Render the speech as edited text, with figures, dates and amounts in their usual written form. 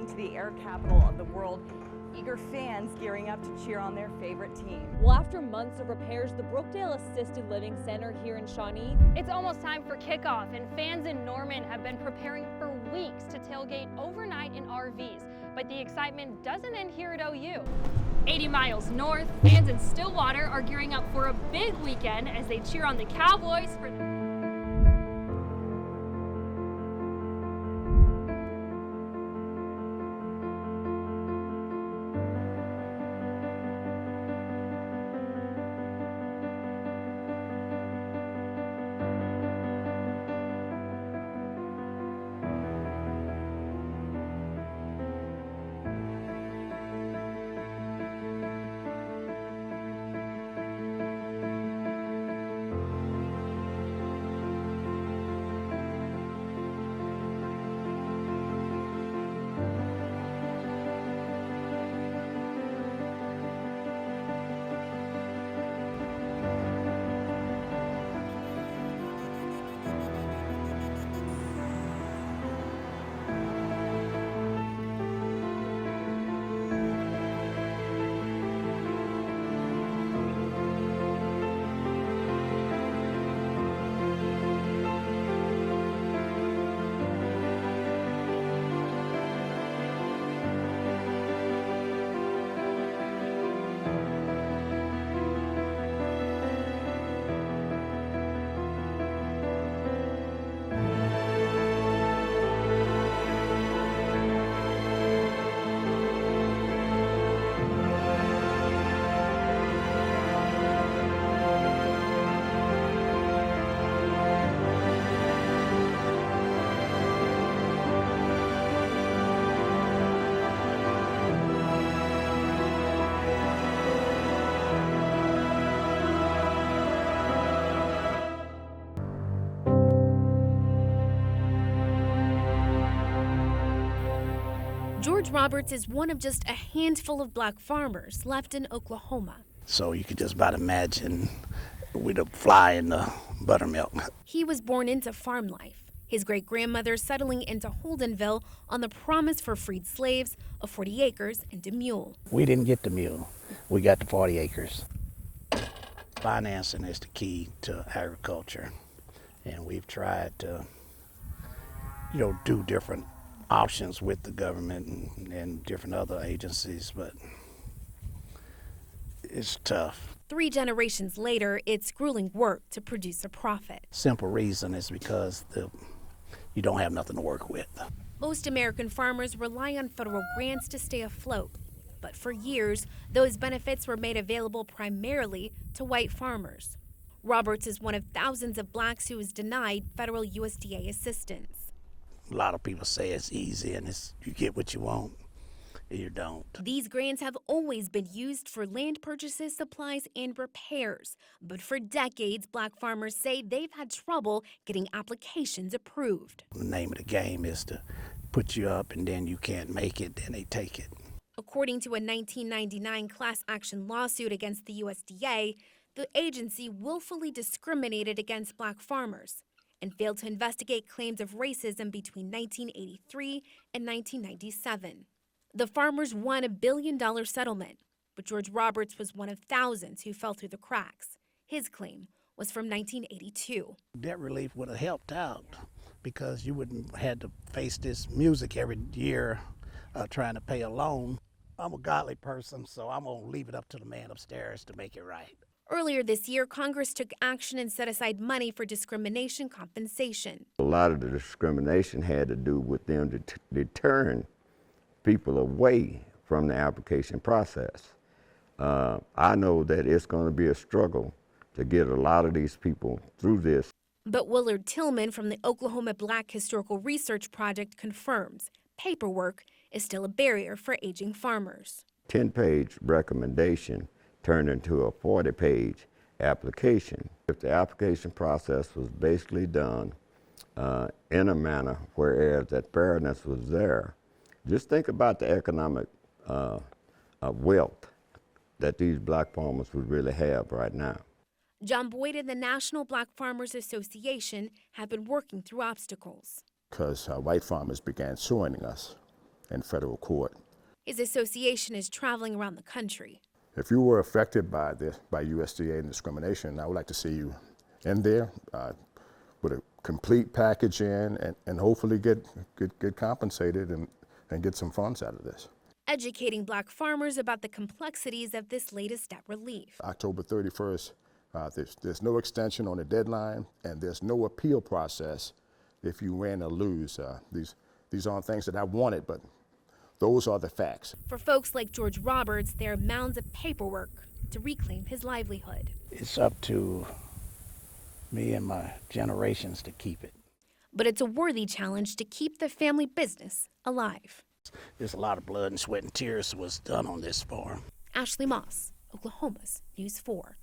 to the air capital of the world. Eager fans gearing up to cheer on their favorite team. Well, after months of repairs, the Brookdale Assisted Living Center here in Shawnee, it's almost time for kickoff, and fans in Norman have been preparing for weeks to tailgate overnight in RVs. But the excitement doesn't end here at OU. 80 miles north, fans in Stillwater are gearing up for a big weekend as they cheer on the Cowboys for the George Roberts is one of just a handful of black farmers left in Oklahoma. So you could just about imagine with a fly in the buttermilk. He was born into farm life, his great-grandmother settling into Holdenville on the promise for freed slaves of 40 acres and a mule. We didn't get the mule. We got the 40 acres. Financing is the key to agriculture. And we've tried to, do different options with the government and different other agencies, but it's tough. 3 generations later, it's grueling work to produce a profit. Simple reason is because you don't have nothing to work with. Most American farmers rely on federal grants to stay afloat. But for years, those benefits were made available primarily to white farmers. Roberts is one of thousands of blacks who was denied federal USDA assistance. A lot of people say it's easy and you get what you want, and you don't. These grants have always been used for land purchases, supplies, and repairs. But for decades, black farmers say they've had trouble getting applications approved. The name of the game is to put you up, and then you can't make it, then they take it. According to a 1999 class action lawsuit against the USDA, the agency willfully discriminated against black farmers and failed to investigate claims of racism between 1983 and 1997. The farmers won a $1 billion settlement, but George Roberts was one of thousands who fell through the cracks. His claim was from 1982. Debt relief would have helped out because you wouldn't have had to face this music every year trying to pay a loan. I'm a godly person, so I'm going to leave it up to the man upstairs to make it right. Earlier this year, Congress took action and set aside money for discrimination compensation. A lot of the discrimination had to do with them deterring people away from the application process. I know that it's going to be a struggle to get a lot of these people through this. But Willard Tillman from the Oklahoma Black Historical Research Project confirms paperwork is still a barrier for aging farmers. 10-page recommendation turned into a 40-page application. If the application process was basically done in a manner whereas that fairness was there, just think about the economic wealth that these black farmers would really have right now. John Boyd and the National Black Farmers Association have been working through obstacles. Because white farmers began suing us in federal court. His association is traveling around the country. If you were affected by this, by USDA and discrimination, I would like to see you in there with a complete package in and hopefully get compensated and get some funds out of this. Educating Black farmers about the complexities of this latest debt relief. October 31st, there's no extension on the deadline, and there's no appeal process if you win or lose. These aren't things that I wanted, but those are the facts. For folks like George Roberts, there are mounds of paperwork to reclaim his livelihood. It's up to me and my generations to keep it. But it's a worthy challenge to keep the family business alive. There's a lot of blood and sweat and tears was done on this farm. Ashley Moss, Oklahoma's News 4.